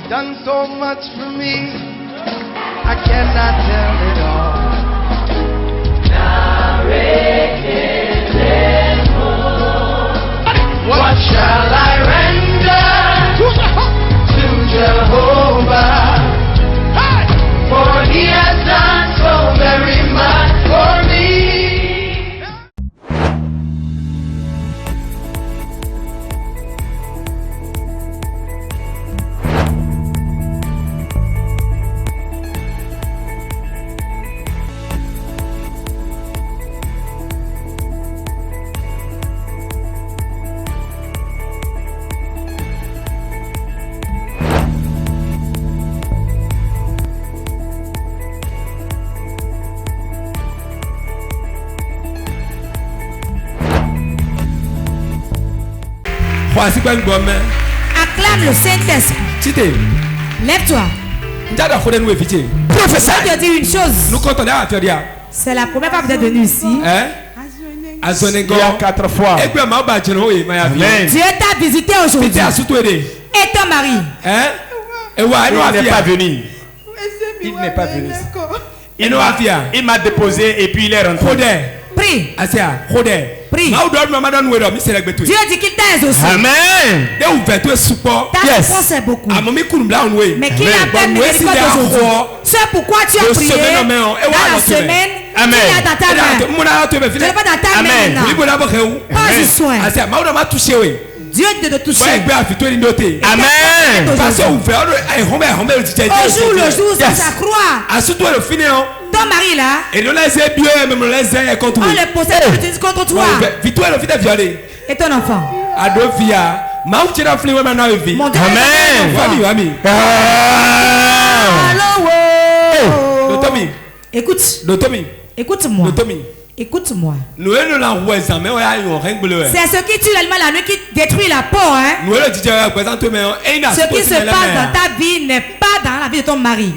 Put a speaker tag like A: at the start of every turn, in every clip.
A: done so much for me, I cannot tell it all. What shall I render to Jehovah? For he has done so very much for me.
B: Acclame le Saint-Esprit. Lève-toi. Professeur. Je vais te dire une chose. C'est la première fois que vous êtes venu ici.
C: Il y a 4 fois.
B: Dieu t'a visité aujourd'hui. Et ton mari.
C: Il n'est pas venu. Il n'est pas venu. Il m'a déposé et puis il est rentré.
B: Prie. Prie. Dieu dit qu'il t'a exaucé.
C: Amen.
B: Ta réponse est beaucoup. Mais qu'il a fait miséricorde aujourd'hui. C'est pourquoi tu as prié dans la semaine.
C: Amen.
B: Il est dans ta main. Je ne pas dans ta main maintenant. Pas du soin. Dieu de te toucher.
C: Amen.
B: Au jour le jour, ça s'accroît. Ton mari là, on le possède contre toi. Et ton enfant. Mon Dieu.
C: Amen.
B: Écoute. Écoute-moi. Écoute-moi. C'est ce qui tue l'aliment la nuit qui détruit la peau. Hein? Ce qui se passe dans ta vie n'est pas dans la vie de ton mari.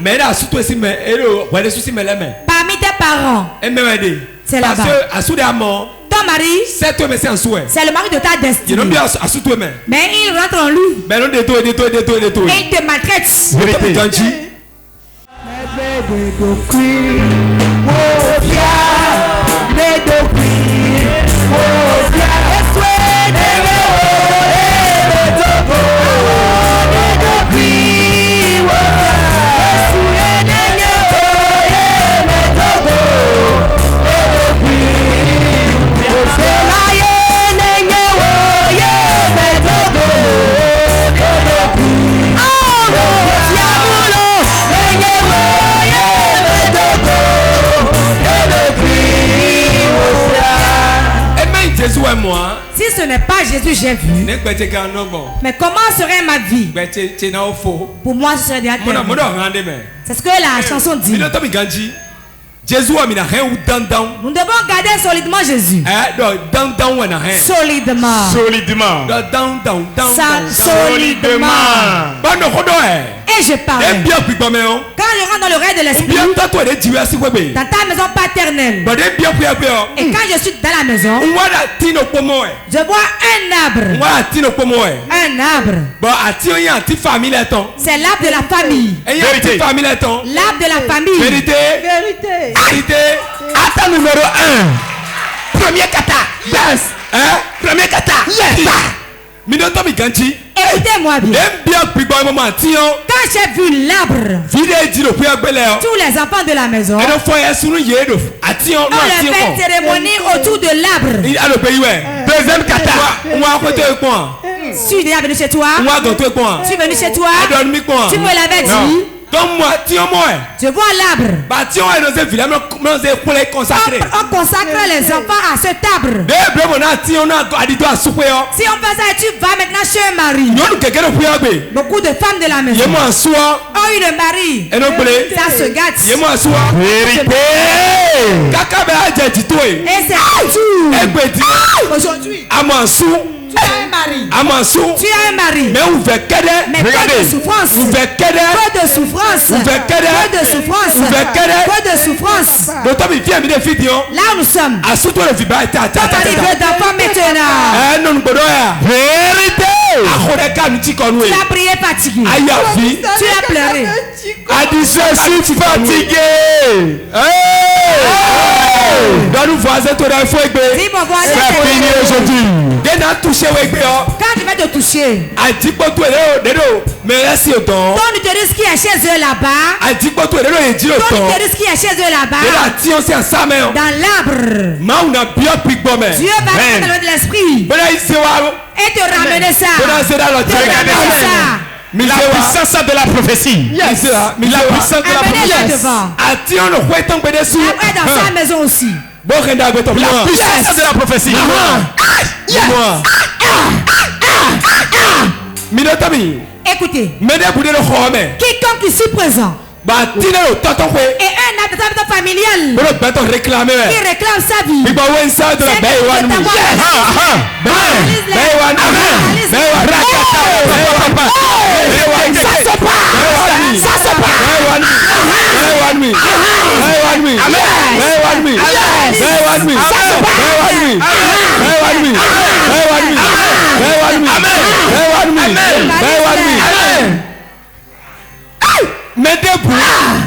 B: Parmi tes parents, c'est là-bas. Ton mari, c'est le mari de ta destinée. Mais il rentre en lui. Et il te maltraite. Si ce n'est pas Jésus, j'ai vu. Mais comment serait ma vie? Pour moi, ce serait déjà terminé. C'est ce que la chanson dit. Nous devons garder solidement Jésus. Solidement. Solidement. Et je parle. Quand je rentre dans le règne de l'esprit, dans ta maison paternelle, et quand je suis dans la maison, je vois un arbre. Un arbre. C'est l'arbre de la famille. L'arbre de la famille.
C: Vérité. Attends, numéro 1. Premier kata. Yes. Premier kata. Yes.
B: Écoutez-moi bien. Quand j'ai vu l'arbre, tous les enfants de la maison, on les fait cérémonie autour de l'arbre.
C: Deuxième kata.
B: Je suis déjà venu chez toi. Je suis venu chez toi. Tu me l'avais dit. Je vois l'arbre. On consacre les enfants à cet arbre. Si on fait ça, tu vas maintenant chez un mari. Beaucoup de femmes de la maison ont eu le mari. Ça se gâte.
C: Vérité.
B: Et c'est aujourd'hui. Tu as un mari.
C: Mais où fait
B: mais peu de souffrance. Peu de souffrance. Là où nous sommes. Ton mari veut d'enfants maintenant.
C: Vérité.
B: Tu
D: as prié fatigué.
B: Tu
D: as pleuré.
C: Je suis fatigué.
B: Donne-nous voisin, tu as fait.
D: Dis mon voisin,
C: c'est fini aujourd'hui.
D: Quand tu vas te toucher,
B: ton
D: utérus qui est chez eux là-bas, ton utérus qui est chez eux là-bas, dans l'arbre, Dieu va te donner de l'esprit et te ramener ça.
C: La puissance de la prophétie.
D: La puissance de la prophétie. Après dans sa maison aussi.
C: La puissance de la prophétie.
D: Écoutez. Quiconque ici présent. Et un habitant familial qui réclame sa vie.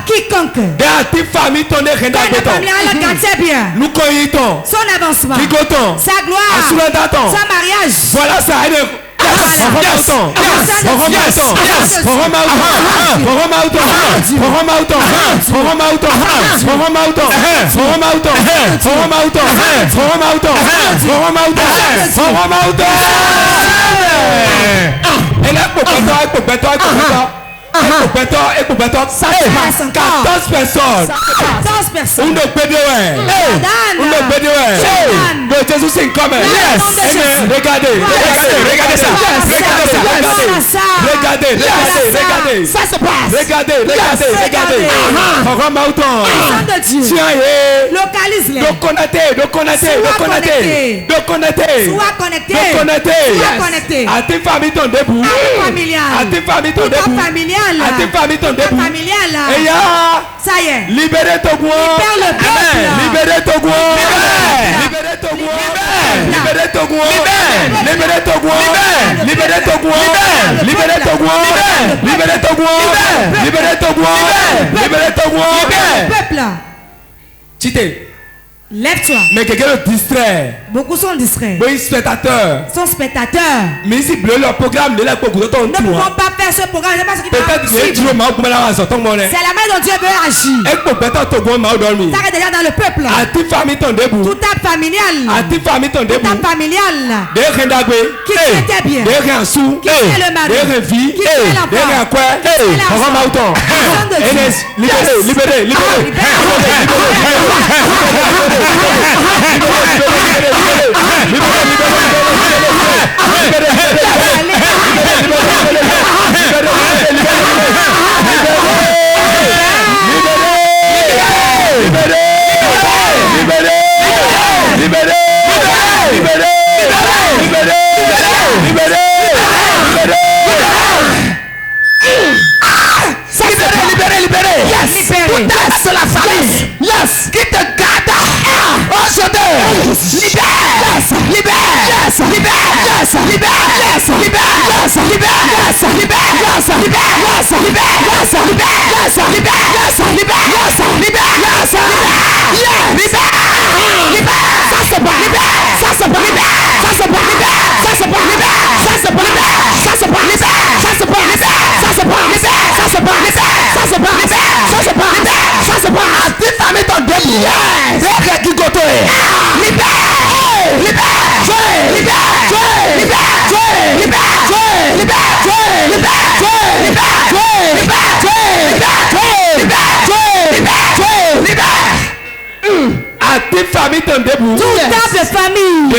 D: Quiconque
B: nous connaissons
D: son avancement, sa gloire, son mariage.
B: Voilà ça. Et pour 14 personnes.
D: 14 personnes.
B: On Jésus c'est comme. Regardez ça. Regardez. Ça se passe. Regardez.
D: Localise-les. Sois connecté.
B: À tes familles ton debout. À tes familles ton debout. À tes familles ton debout. Et
D: ça y est.
B: Libérez ton goût. Libérez ton goût. Libérez ton goût. Libérez ton goût. Libérez ton goût. Libérez ton goût. Libérez ton goût. Libérez ton goût. Libérez ton goût. Libérez ton goût.
D: Peuple.
B: Chité.
D: Lève-toi.
B: Mais quelqu'un le distrait.
D: Beaucoup sont distraits.
B: Oui, spectateurs.
D: Sont spectateurs.
B: Mais si leur programme, ne pouvons
D: pas faire ce programme.
B: Peut-être que c'est la main
D: dont Dieu veut agir. Ça est déjà dans le peuple. Tout ta familial. Qui était bien. Qui est le mari. Qui est l'enfant.
B: Libérez.
C: C'est la famille. Yes. Qui te garde.
D: Toute ta famille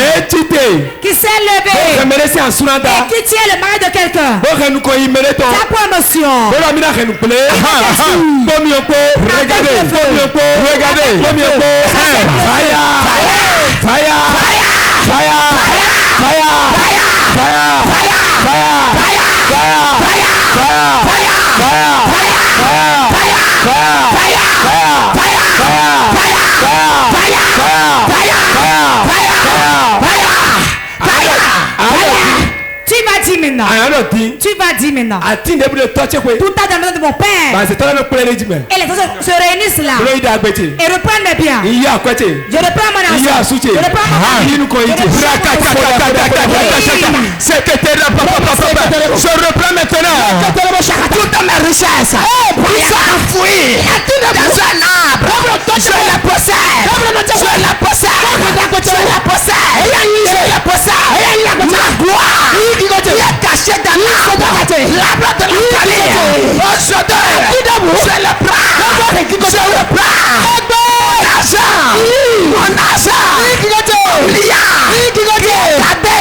D: qui s'est levée et qui tient le mari de quelqu'un. Ta promotion. Tu m'as dit maintenant.
B: Tu vas dire maintenant. Tout à dans de mon père. Et les gens se réunissent là. Et reprennent mes biens. Je reprends mon argent. Je reprends mon argent.
C: Je reprends maintenant toute ma richesse. Enfouie dans un arbre. Je la possède. Je la possède. Je la possède. Je la possède. Ma gloire qui est cachée dans l'arbre de la famille. Aujourd'hui, je le prends. Je le prends. Mon argent. Mon lien. Qui est gardé.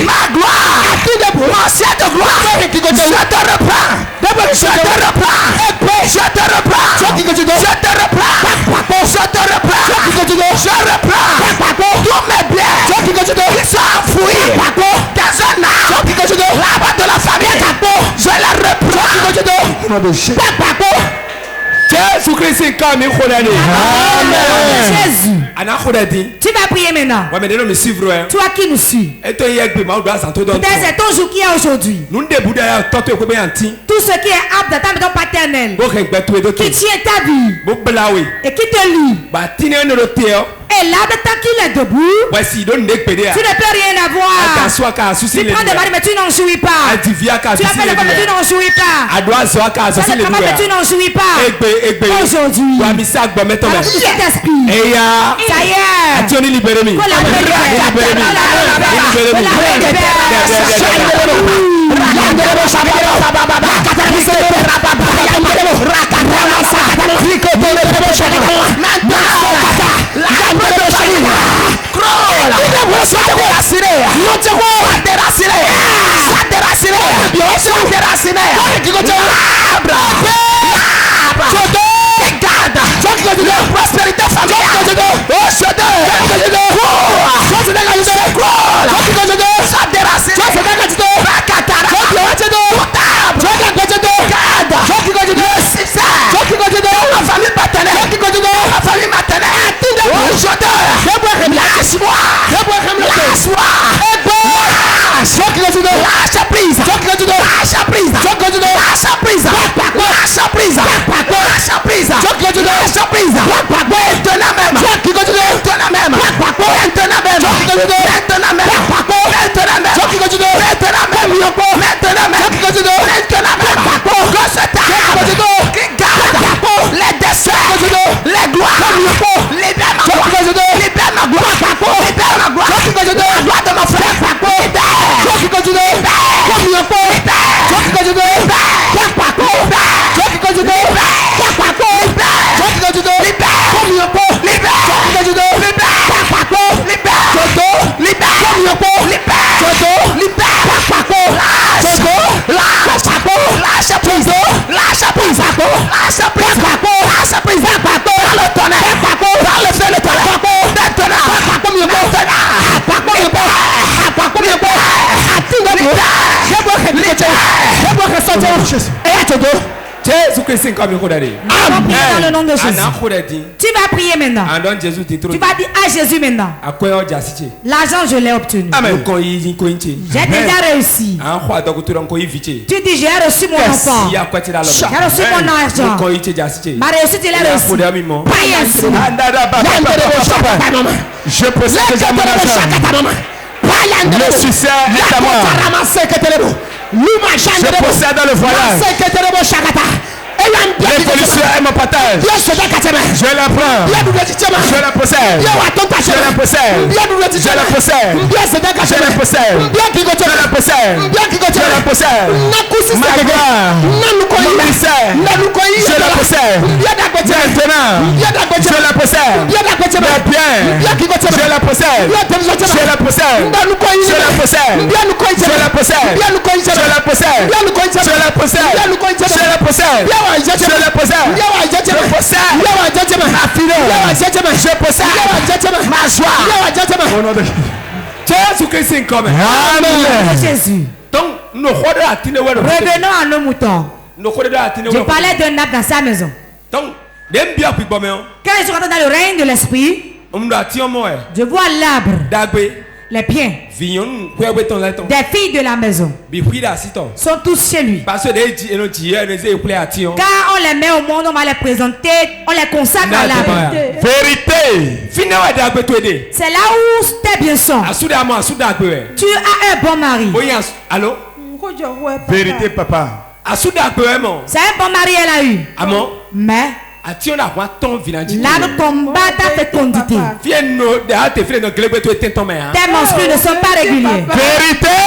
C: Ma gloire, mon ciel de gloire, je te reprends, je te reprends, je te reprends, je te reprends, je te reprends, je reprends tous mes biens qui sont enfouis dans un arbre, l'arbre de la famille, je la reprends. Jésus-Christ est comme une Amen.
B: Jésus. Tu vas prier maintenant. Toi qui nous suis. Peut-être c'est ton jour qui est aujourd'hui. Tout ce qui est apte dans ta maison paternelle, qui tient ta vie et qui te lie, et là, tant qu'il est debout, tu ne peux rien avoir. Tu prends des maris, mais tu n'en jouis pas. Tu appelles les femmes, mais tu n'en jouis pas. Tu as le travail, mais tu n'en jouis pas. Aujourd'hui, cet esprit, ça y est.
C: Prospérité familiale.
B: Jésus-Christ comme dans le nom de Jésus. Tu vas prier maintenant. Tu vas dire à Jésus maintenant. L'argent je l'ai obtenu. J'ai déjà réussi. Tu dis j'ai reçu mon enfant. J'ai reçu mon argent. Ma réussite il est réussie. Prie ainsi.
C: Je possède déjà mon argent. Le succès est à moi. Je possède le voyage. L'évolution est mon partage. Je la prends. Je la possède. Je la possède. Je la possède. Je la possède. Je la possède. Je la possède. Ma gloire. Mon ministère. Je la possède. Maintenant. Je la possède. Mes biens. Je la possède. Je la possède. Je la possède. Je la possède. Je la possède. Je la possède. Je la possède. Je la possède. Je possède ma finance. Je possède ma joie. Au nom de Jésus-Christ est comme
B: Amen. Jésus.
D: Donc, nous
B: revenons à nos moutons. Je parlais d'un arbre dans sa maison.
D: Donc,
B: quand je suis rentré dans le règne de l'esprit, je vois l'arbre, les pieds des filles de la maison sont tous chez lui. Quand on les met au monde, on va les présenter, on les consacre à l'arbre.
C: Vérité.
B: C'est là où tes biens sont. Tu as un bon mari.
D: Allô?
C: Vérité, papa.
B: C'est un bon mari, elle a eu. Mais l'arbre combat ta fécondité. Tes menstrues ne sont pas réguliers.
C: Vérité.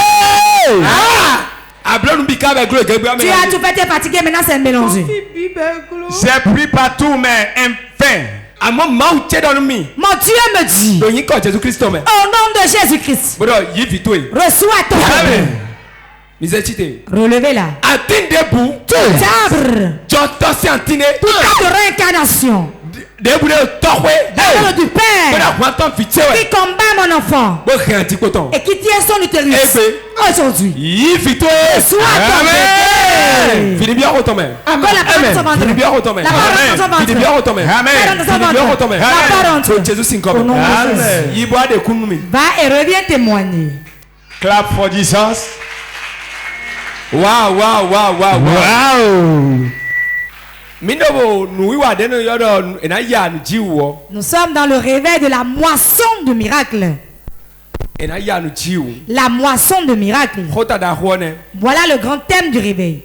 B: Tu as tout fait, tu es fatigué, maintenant c'est mélangé.
C: J'ai pris partout, mais enfin.
B: Mon Dieu me dit, au nom de Jésus-Christ, reçois ton Amen. Relevez-la. Tout arbre, toute réincarnation du Père qui combat mon enfant et qui tient son utérus aujourd'hui. Reçois ton Amen.
D: Finis bien ton main.
B: Encore la parole de son ventre.
D: Finis bien ton main.
B: La parole de son ventre.
D: Finis bien ton main.
C: Amen.
B: La parole.
D: Jésus c'est comme.
B: Amen. Va et reviens témoigner.
C: Clap for Jesus.
D: Wow.
B: Nous sommes dans le réveil de la moisson de miracles. La moisson de miracles. Voilà le grand thème du réveil.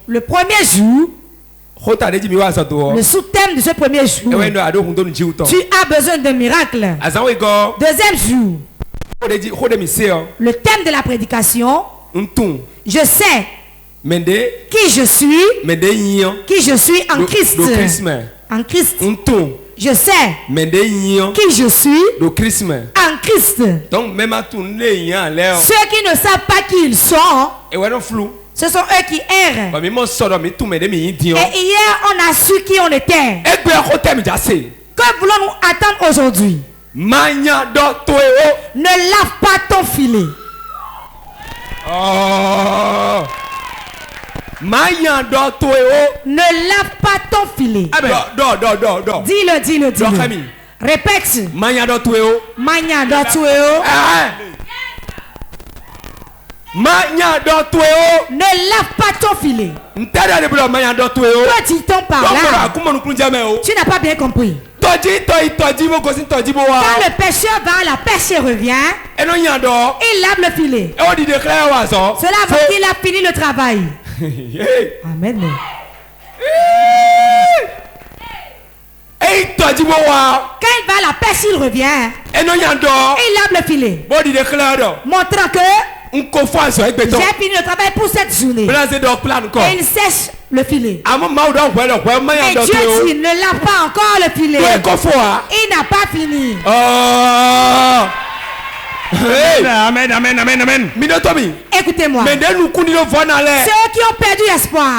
B: Le premier jour, le sous-thème de ce premier jour, tu as besoin de miracles. Deuxième jour, le thème de la prédication, je sais qui je suis en Christ. En Christ. Je sais qui je suis en Christ.
D: Donc, même à tourner,
B: ceux qui ne savent pas qui ils sont, ce sont eux qui errent. Et hier, on a su qui on était. Que voulons-nous attendre aujourd'hui? Ne lave pas ton filet. Ne lave pas ton filet. Dis-le. Répète.
D: Ne
B: lave pas ton filet. Toi, dit-on par là. Tu n'as pas bien compris. Quand le pêcheur va à la pêche et revient, il lave le filet. Cela veut dire qu'il a fini le travail. Amen. Quand il va à la pêche, il revient. Il lave le filet. Montrant que j'ai fini le travail pour cette journée. Et il sèche le filet. Et Dieu dit, ne lave pas encore le filet. Il n'a pas fini.
C: Amen.
B: Écoutez-moi. Ceux qui ont perdu espoir,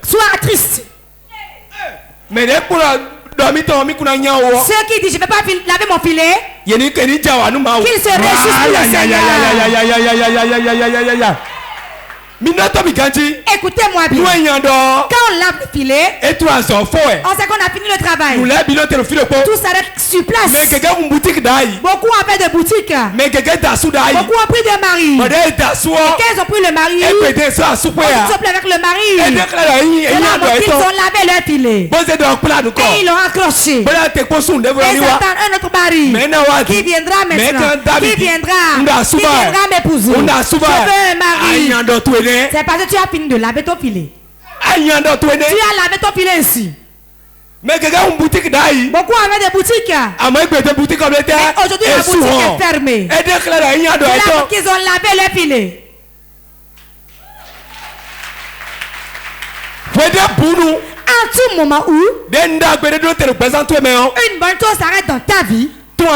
B: soient tristes. Ceux qui disent je ne vais pas laver mon filet, qu'ils se réjouissent pour le Seigneur. Écoutez-moi bien. Quand on lave le filet, on sait qu'on a fini le travail. Tout s'arrête sur place. Beaucoup ont fait de boutiques. Beaucoup ont pris des maris. Et quand ils ont pris le mari, ils sont plus avec le mari. Ils ont lavé leur filet. Et ils l'ont accroché. Et ils attendent un autre mari qui viendra maintenant. Qui viendra m'épouser. Je veux un mari. C'est parce que tu as fini de laver ton filet. lavé ton filet ici.
D: Mais quelqu'un a une boutique d'ailleurs.
B: Beaucoup avaient des boutiques.
D: Des boutiques comme l'été.
B: Aujourd'hui la boutique est fermée.
D: Et dès
B: qu'ils ont lavé leur filet. En tout moment où une bonne chose s'arrête dans ta vie, ça, en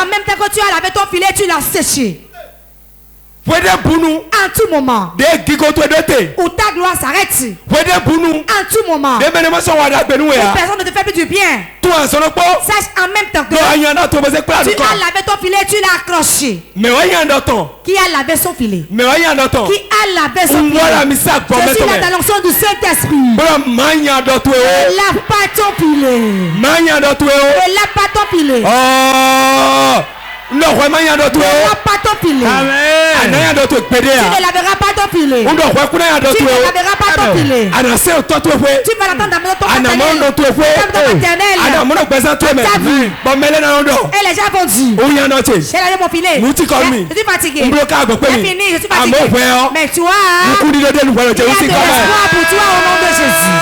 B: même temps que tu as lavé ton filet, tu l'as séché. En tout moment où ta gloire s'arrête, en tout moment où personne ne te fait plus du bien, sache en même temps que tu as lavé ton filet, tu l'as accroché. Qui a lavé son filet? Qui a lavé son filet? Je suis là dans l'onction du Saint-Esprit. Ne lave pas ton filet. Ne lave pas ton filet.
D: Non, vraiment, il y a d'autres.
B: Tu ne laveras pas ton filet.
D: Amen. Tu
B: ne laveras pas ton filet. Tu ne laveras pas ton filet. Tu vas l'attendre dans ton maternel. Ta vie. Et les gens vont dire, j'ai lavé mon filet. Je suis fatigué. J'ai fini, je suis fatigué. Mais toi, il y a de l'espoir pour toi au nom de Jésus.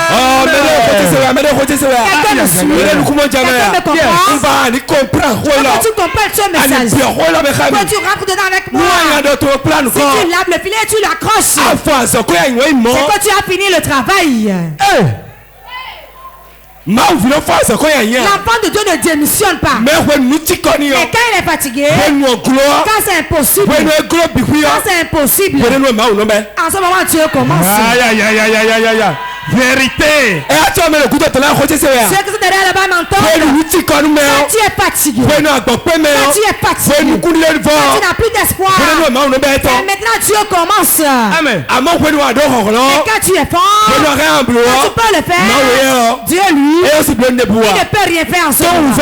B: Quelqu'un me suit. Quelqu'un me comprend. Quand tu comprends ce message, quand tu rentres dedans avec moi, si tu laves le filet, tu l'accroches. C'est quand tu as fini le travail. L'enfant de Dieu ne démissionne pas. Mais quand il est fatigué, quand c'est impossible, en ce moment Dieu commence.
C: Vérité.
B: Ceux qui sont derrière là-bas m'entendent. Quand tu es fatigué, quand tu n'as plus d'espoir, maintenant Dieu commence.
C: Amen.
B: Et quand tu es fort, quand tu peux le faire, Dieu lui, il ne peut rien faire en ce moment.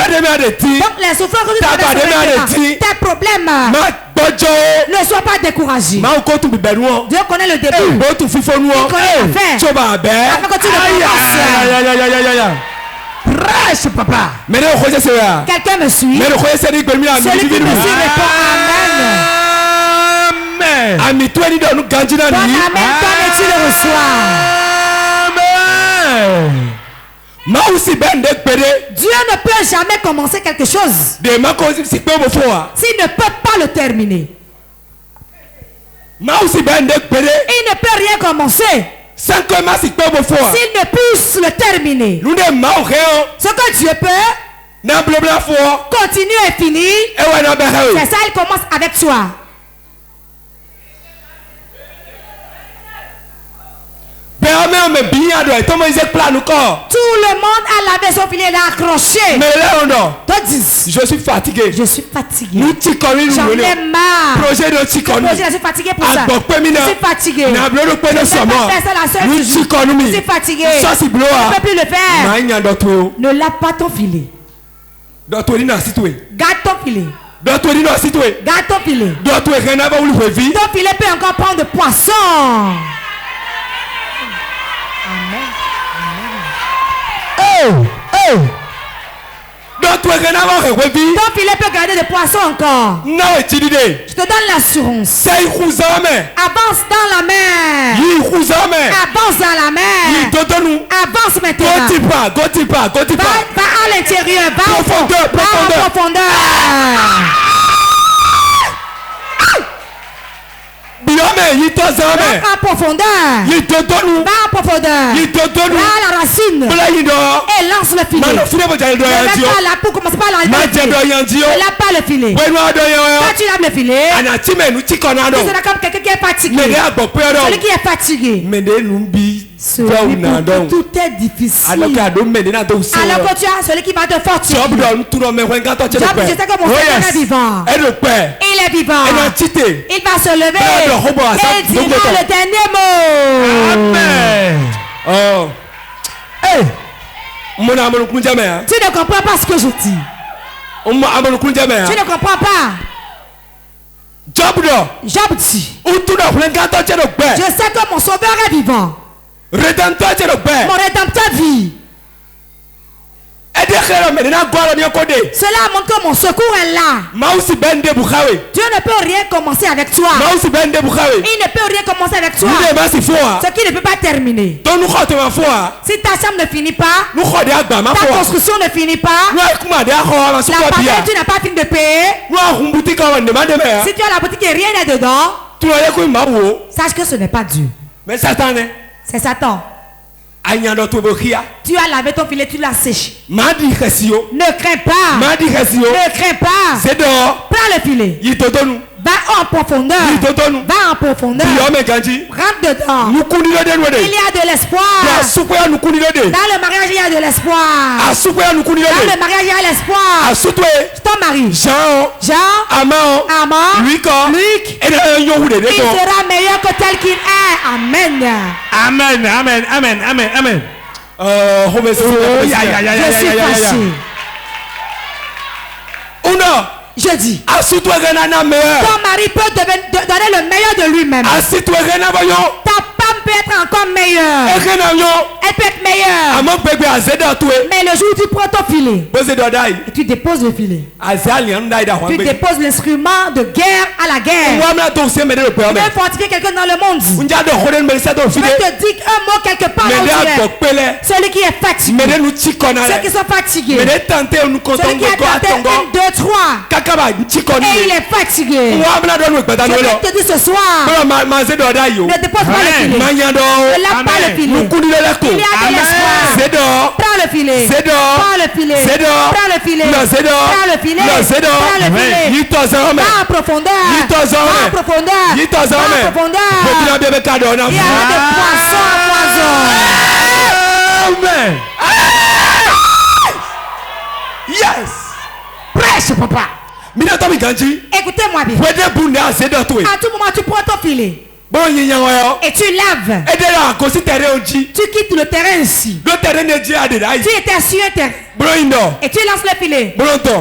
B: Donc les souffrances que tu traverses, tes problèmes, ne sois pas découragé. Dieu connaît le début. Il connaît la fin. Afin que tu le commences.
C: Prêche, papa.
B: Quelqu'un me suit. Celui qui me suit répond Amen.
C: Amen.
B: Bon Amen, donne et tu le reçois.
C: Amen.
B: Dieu ne peut jamais commencer quelque chose s'il ne peut pas le terminer. Il ne peut rien commencer s'il ne puisse le terminer. Ce que Dieu peut continue et finir, c'est ça, il commence avec toi. Tout le monde a lavé son filet, il a accroché.
D: Je suis fatigué.
B: Je suis fatigué. J'en ai marre. Je suis fatigué pour ça. Je suis fatigué. Je ne peux pas faire ça la seule. Je suis fatigué. Je ne peux plus le faire. Ne lave pas ton filet. Garde ton filet. Garde ton filet. Ton filet peut encore prendre de poisson.
C: Ton
B: filet peut garder des poissons encore. Je te donne l'assurance. Avance dans la mer. Avance dans la mer. Avance maintenant. Va à l'intérieur. Va en profondeur. Va en profondeur. Va en profondeur. Va à la racine. Et lance le filet. Ne pas là pour commencer par l'enlever. Ne lave pas le filet. Quand tu laves le filet, tu seras comme quelqu'un qui est fatigué. Celui qui est fatigué. Tout est difficile. Alors que tu as celui qui va te fortifier. Je sais que mon frère est vivant. Il est vivant. Il va se lever et dira le dernier mot.
C: Amen.
B: Tu ne comprends pas ce que je dis. Tu ne comprends pas. Job dit, je sais que mon sauveur est vivant. Mon rédempteur vit. Cela montre que mon secours est là. Dieu ne peut rien commencer avec toi. Il ne peut rien commencer avec toi. Ce qui ne peut pas terminer. Si ta chambre ne finit pas, ta construction ne finit pas, la partie tu n'as pas fini de payer, si tu as la boutique et rien n'est dedans, sache que ce n'est pas Dieu. C'est Satan. Tu as lavé ton filet, tu l'as séché. Ne crains pas. Ne crains pas. Prends le filet. Va en profondeur. Va en profondeur. Rentre dedans. Il y a de l'espoir. Dans le mariage, il y a de l'espoir. Dans le mariage, il y a l'espoir. Ton mari. Jean. Amand. Luc. Il sera meilleur que tel qu'il est. Amen.
C: Amen.
B: Je suis fâché. Je dis, ton mari peut donner le meilleur de lui-même. Ta femme peut être encore meilleure. Elle peut être meilleure. Mais le jour où tu prends ton filet et tu déposes le filet, tu déposes l'instrument de guerre à la guerre. Tu veux fortifier quelqu'un dans le monde. Je te dis un mot quelque part. Celui qui est fatigué. Ceux qui sont fatigués. Celui qui a tenté 1, 2, 3. Et il est fatigué. Je te dis ce soir, ne dépose pas le filet. Ne lave pas le filet. Il y a de l'espoir. Prends le filet. Prends le filet. Prends le filet. Prends le filet. Prends le filet. Va en profondeur. Va en profondeur. Va en profondeur. Il y a de poisson à poison.
C: Amen.
B: Yes. Prêche, papa. Écoutez-moi bien. À tout moment, tu prends ton filet. Et tu laves. Tu quittes le terrain ici. Tu étais sur un terrain. Et tu lances le filet.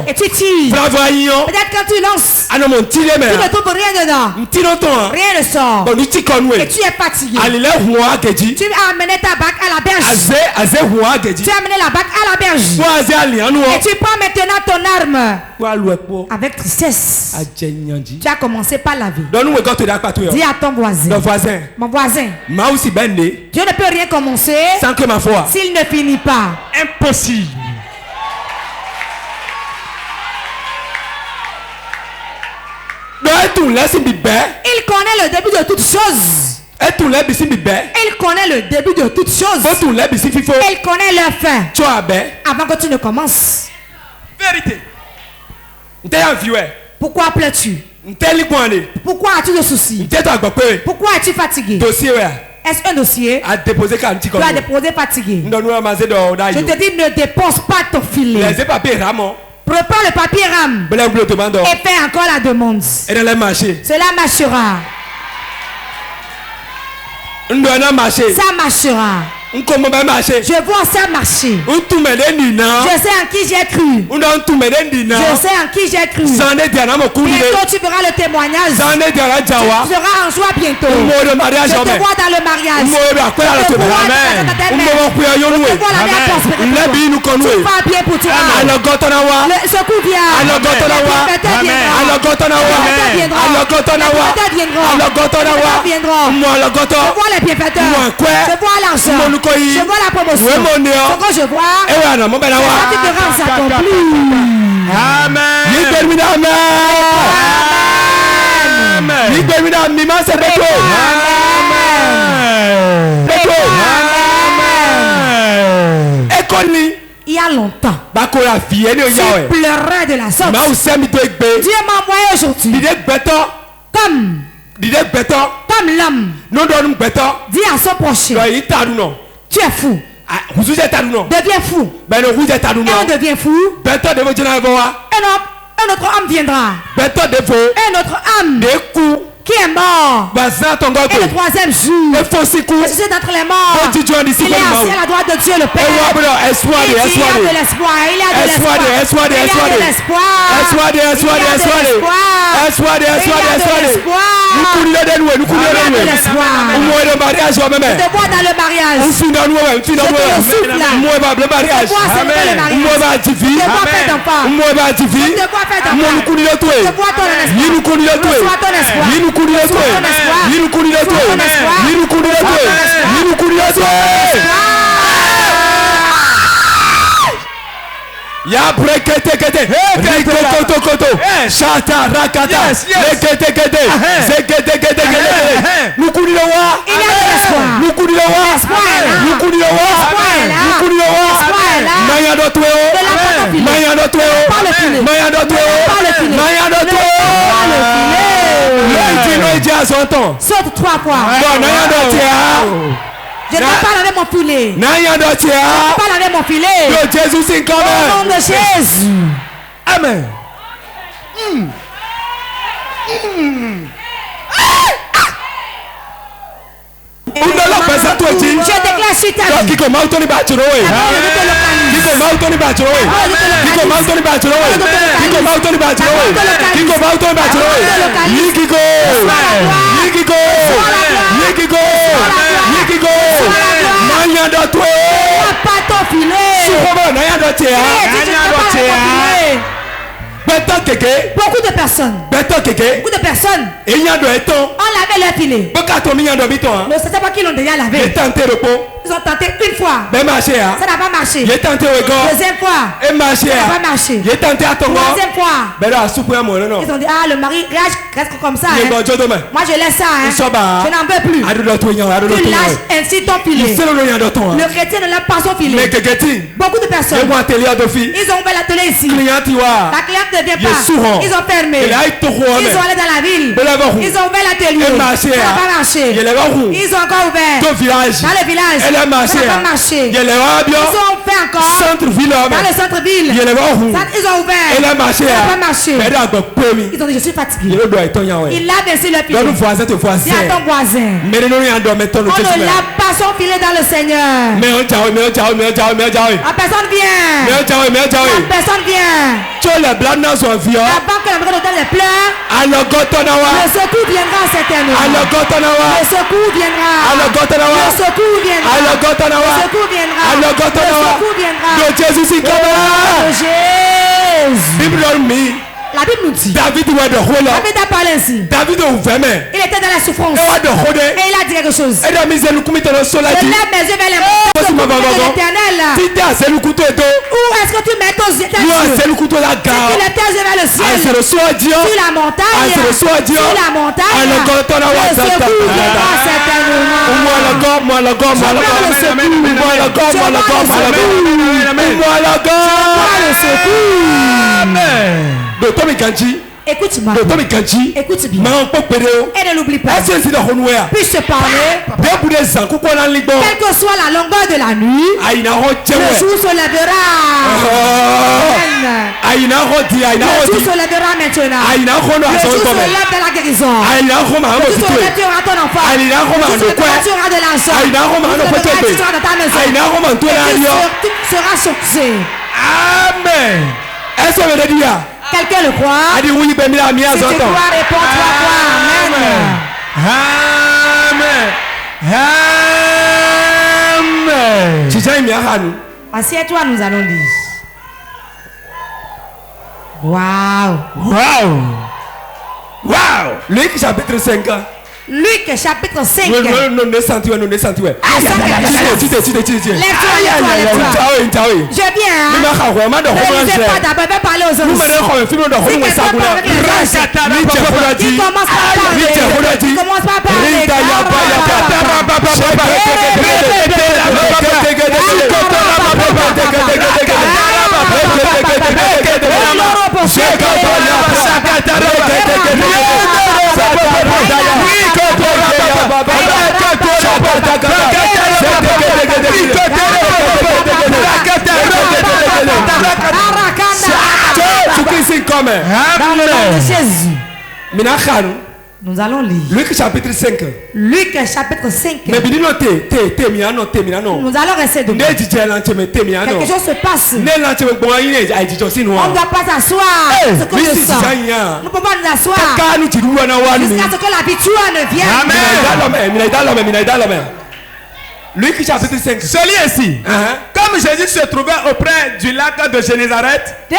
B: Et tu tires. Peut-être quand tu lances, tu ne trouves rien dedans. Rien ne sort. Et tu es fatigué. Tu as amené ta bague à la berge. Tu as amené la bague à la berge. Et tu prends maintenant ton arme. Avec tristesse. Tu as commencé par laver. Dis à ton voisin. Mon voisin. Dieu ne peut rien commencer
C: sans que ma foi
B: s'il ne finit pas.
C: Impossible.
B: Il connaît le début de toutes choses. Il connaît le début de toutes choses. Il connaît leur fin. Avant que tu ne commences.
C: Vérité.
B: Pourquoi pleures-tu? Pourquoi as-tu des soucis? Pourquoi es-tu fatigué? Est-ce un dossier? Tu as déposé fatigué. Je te dis, ne dépose pas ton filet. Prépare le papier rame. Et fais encore la demande. Cela marchera. Ça marchera. Je vois ça marcher. Je sais en qui j'ai cru. Je sais en qui j'ai cru. Bientôt tu verras le témoignage. Tu seras en joie bientôt. Je te vois dans le mariage. Je te vois dans la prospérité. Tu vas bien pour toi. Le secours vient. Le bienfaiteur viendra. Je vois les bienfaiteurs. Je vois l'argent. Je vois la promotion. Ce que je vois, c'est que tu te rends accompli.
C: Amen.
B: Il y a longtemps, tu pleurais de la sorte. Dieu m'a envoyé aujourd'hui comme l'homme dit à son prochain, tu es fou. Deviens fou. Et on devient fou. Un autre homme viendra. Un autre homme qui est mort. Et le troisième jour, ressuscité d'entre les morts. Il est assis à la droite de Dieu le Père. Il y a de l'espoir. Il y a de l'espoir. Il y a de l'espoir. Il y a de l'espoir. Nous te vois dans le mariage. Je te le souffle là. Je te vois célébrer le mariage. Je te vois faire d'enfant. Je te vois faire d'enfant. Je te vois ton espoir. Reçois ton espoir.
D: Ya brekete kete, rikoto koto, shata rakata, lekete kete, zekete kete kete. Nukuliwa,
B: Il y a de l'espoir.
D: nukuliwa, nukuliwa, nukuliwa. Maya dotweo, maya dotweo, maya dotweo, maya dotweo.
B: Saute 3 fois. Je ne parle avec mon filet. Je parle avec mon filet. Au nom de Jésus.
D: Amen.
B: Je déclare sur ta vie. Pas ton filet. Beaucoup de personnes. On lavait leur filet. Ne savait pas qu'ils l'ont déjà lavé. Ils ont tenté une fois. Ça n'a pas marché. Deuxième fois. Ça n'a pas marché. Troisième fois. Ils ont dit, ah, le mari reste comme ça. Hein. Moi je laisse ça. Hein. Je n'en veux plus. Tu lâches ainsi ton filet. Le chrétien ne lâche pas son filet. Beaucoup de personnes. Ils ont ouvert l'atelier ici. La cliente ne vient pas. Ils ont fermé. Ils sont allés dans la ville. Ils ont ouvert l'atelier. Ça n'a pas marché. Ils ont encore ouvert. Dans le village. Ça n'a pas marché. Ils ont fait encore. Dans le centre-ville. Ils ont ouvert. Ça n'a pas marché. Ils ont dit, je suis fatigué. Il lave ainsi le filet. Dis à ton voisin. On ne lave pas son filet dans le Seigneur. La personne vient. La personne vient. Avant que la maison d'hôtel les pleure, le secours viendra certainement. Le secours viendra. Le secours viendra. Le secours viendra. Le secours viendra. De Jésus. La Bible nous dit. David a parlé ainsi. Il était dans la souffrance. Et il a dit quelque chose. Je lève mes yeux vers les montagnes de l'Éternel. Où est-ce que tu mets tes yeux? Tu lèves tes yeux vers le ciel. Sur la montagne. Le secours viendra certainement. Écoute-moi. Écoute bien. Et ne l'oublie pas. Puisse se parler. Quelle que soit la longueur de la nuit, le jour se lèvera. Le jour se lèvera maintenant. Le jour se lève de la guérison. Le jour se lève, tu auras ton enfant. Le jour se lève, tu auras de l'argent. Le jour se lève, tu auras de ta maison. Et tu seras sorti.
D: Amen. Est-ce que vous avez dit?
B: Quelqu'un le croit? Si tu crois, réponds 3 fois. Amen. Assieds-toi, nous allons lire.
D: Wow. Luc chapitre 5.
B: Luc chapitre 5.
D: Non.
B: Lève-toi. Je viens. Ne lisez pas d'abord, je vais parler aux autres. Qui commence par parler. Dans le nom de Jésus. Nous allons lire.
D: Luc chapitre 5.
B: Luc chapitre 5.
D: Mais
B: nous allons rester debout. Quelque chose se passe. On ne doit pas s'asseoir. Ce que je sens. Nous pouvons nous asseoir. Jusqu'à ce que la victoire ne vienne.
D: Amen. Luc chapitre 5.
C: Celui ici. Comme Jésus se trouvait auprès du lac de Génézareth. Et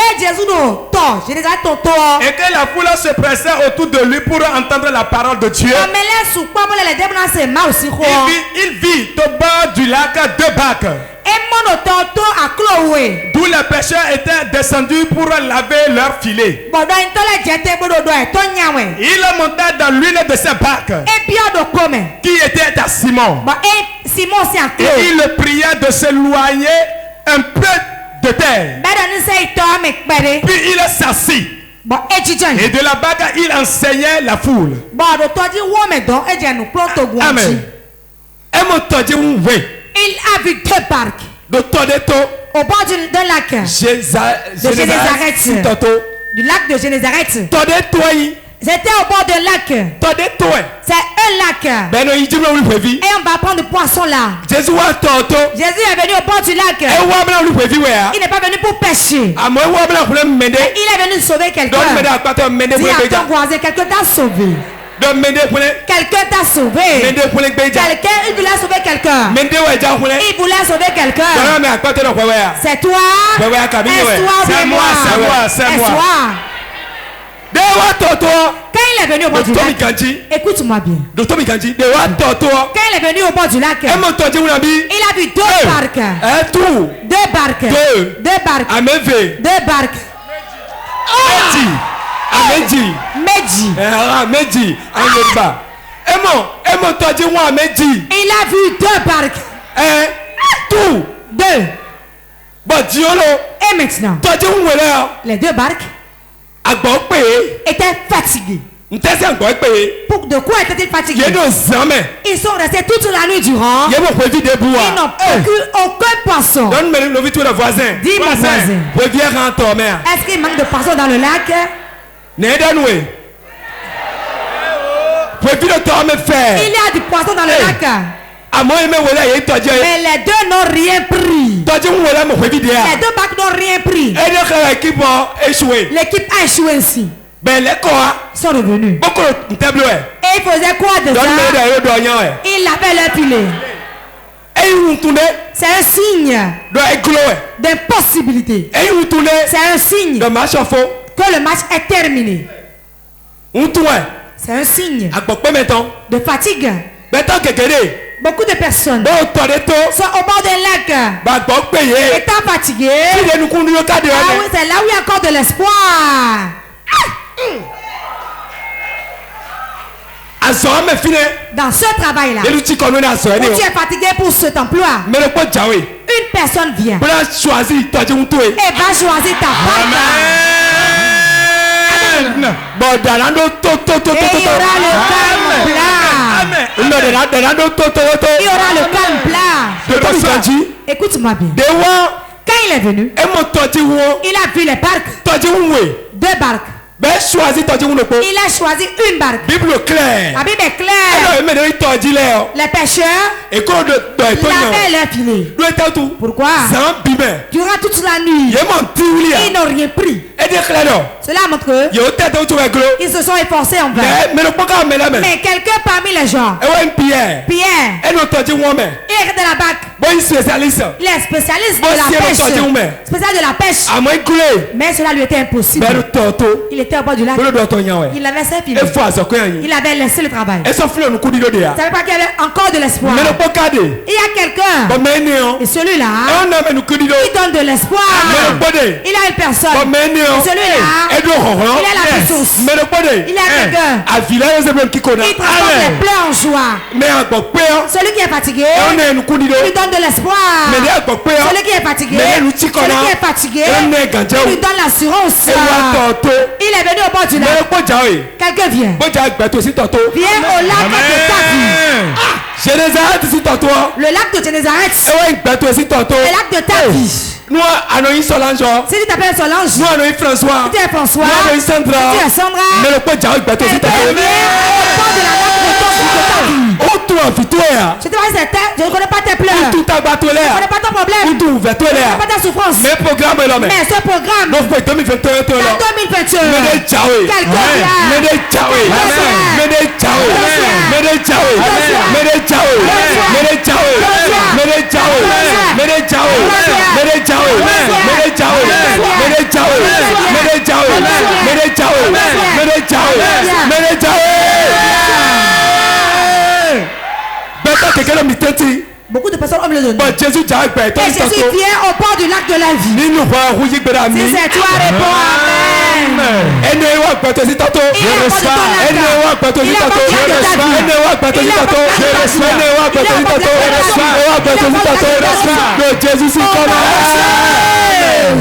C: que la foule se pressait autour de lui pour entendre la parole de Dieu. Il vit au bord du lac deux barques. D'où les pêcheurs étaient descendus pour laver leurs filets. Il monta dans l'une de ces barques qui était à Simon. Et il le pria de s'éloigner un peu de terre. Puis il s'assit. Et de la barque, il enseignait la foule. Amen.
B: Il a vu deux barques au bord d'un lac de Génézareth. Du lac de Génézareth. C'était au bord d'un lac. C'est un lac. Et on va prendre le poisson là. Jésus est venu au bord du lac. Il n'est pas venu pour pêcher. Il est venu sauver quelqu'un. Dis à ton voisin, quelqu'un t'a sauvé. Quelqu'un t'a sauvé. Quelqu'un, il voulait sauver quelqu'un. Il voulait sauver quelqu'un. C'est toi.
C: C'est moi.
B: Quand il est venu au bord du lac, écoute-moi bien. Quand il est venu au bord du lac, il a vu deux barques. Deux barques. Medji. Il a vu deux barques. Deux. Et maintenant, les deux barques étaient fatigués. De quoi étaient-ils fatigués? Ils sont restés toute la nuit durant. Ils n'ont aucun poisson. Dis mon voisin. Est-ce qu'il manque de poissons dans le lac? Il y a du poisson dans le lac. Mais les deux n'ont rien pris. Les deux barques n'ont rien pris. L'équipe a échoué ici. Ils sont revenus. Et ils faisaient quoi de ça? Ils lavaient leur filet. C'est un signe d'impossibilité. C'est un signe que le match est terminé. C'est un signe de fatigue. Beaucoup de personnes sont au bord d'un lac, étant fatigués. C'est là où il y a encore de l'espoir. Dans ce travail-là, où tu es fatigué pour cet emploi, une personne vient et va choisir ta part. Et il y aura le calme plat. Écoute-moi bien. Quand il est venu, il a vu les barques. Deux barques. Il a choisi une barque. La Bible est claire. Les pêcheurs lavaient leur filet. Pourquoi? Durant toute la nuit, ils n'ont rien pris. Cela montre qu'ils se sont efforcés en vain. Mais quelqu'un parmi les gens, Pierre, il est de la barque. Il est spécialiste de la pêche. Spécial de la pêche. Mais cela lui était impossible. Il était au bord du lac. Il avait ses filets. Il avait laissé le travail. Ça ne savait pas qu'il y avait encore de l'espoir. Il y a quelqu'un. Et celui-là, il donne de l'espoir. Il a une personne. Et celui-là, il a la puissance. Il y a quelqu'un. Il transforme les pleurs en joie. Celui qui est fatigué, il donne de l'espoir. Celui qui est fatigué, il lui donne l'assurance. Il est venu au bord du lac. Quelqu'un vient. Viens au lac de ta vie. Le lac de Génézareth. Le lac de ta vie. Si tu t'appelles Solange, si tu es François, si tu es Sandra, de la nappe retombe sur ta vie. Je te vois certain, je ne connais pas tes pleurs. Je ne connais pas ton problème. Je ne connais pas ta souffrance. Mais ce programme, en 2021, quelqu'un beaucoup de personnes ont le donné. Et Jésus vient au bord du lac de la vie. Si c'est toi, réponds Amen. Il est au bord de ton lac. Il est au bord de ta vie. Il est au bord de Jésus, c'est comme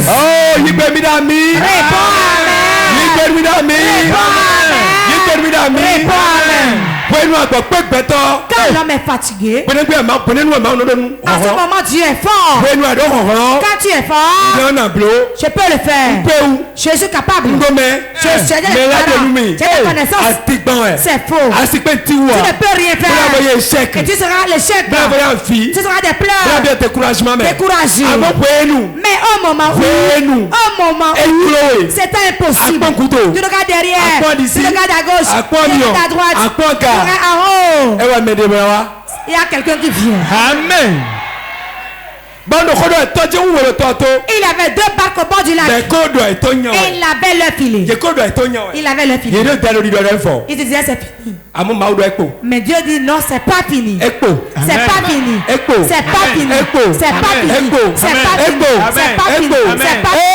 B: oh, il est ami. Réponds Amen. Quand l'homme est fatigué, à ce moment Dieu est fort. Quand tu es fort, je peux le faire. Je suis capable. J'ai des connaissances. C'est faux. Tu ne peux rien faire. Et tu seras l'échec. Tu seras des pleurs. Découragé. Mais au moment où c'est impossible. Tu regardes derrière. Tu regardes à gauche. Tu regardes à droite. Tu regardes en haut. Il y a quelqu'un qui vient. Amen. Il avait deux barques au bord du lac. Et il avait leur filet. Il avait leur filet. Il disait c'est fini. Mais Dieu dit non, c'est pas fini. C'est pas fini. C'est pas fini. C'est pas fini. C'est pas fini. C'est pas fini. C'est pas fini.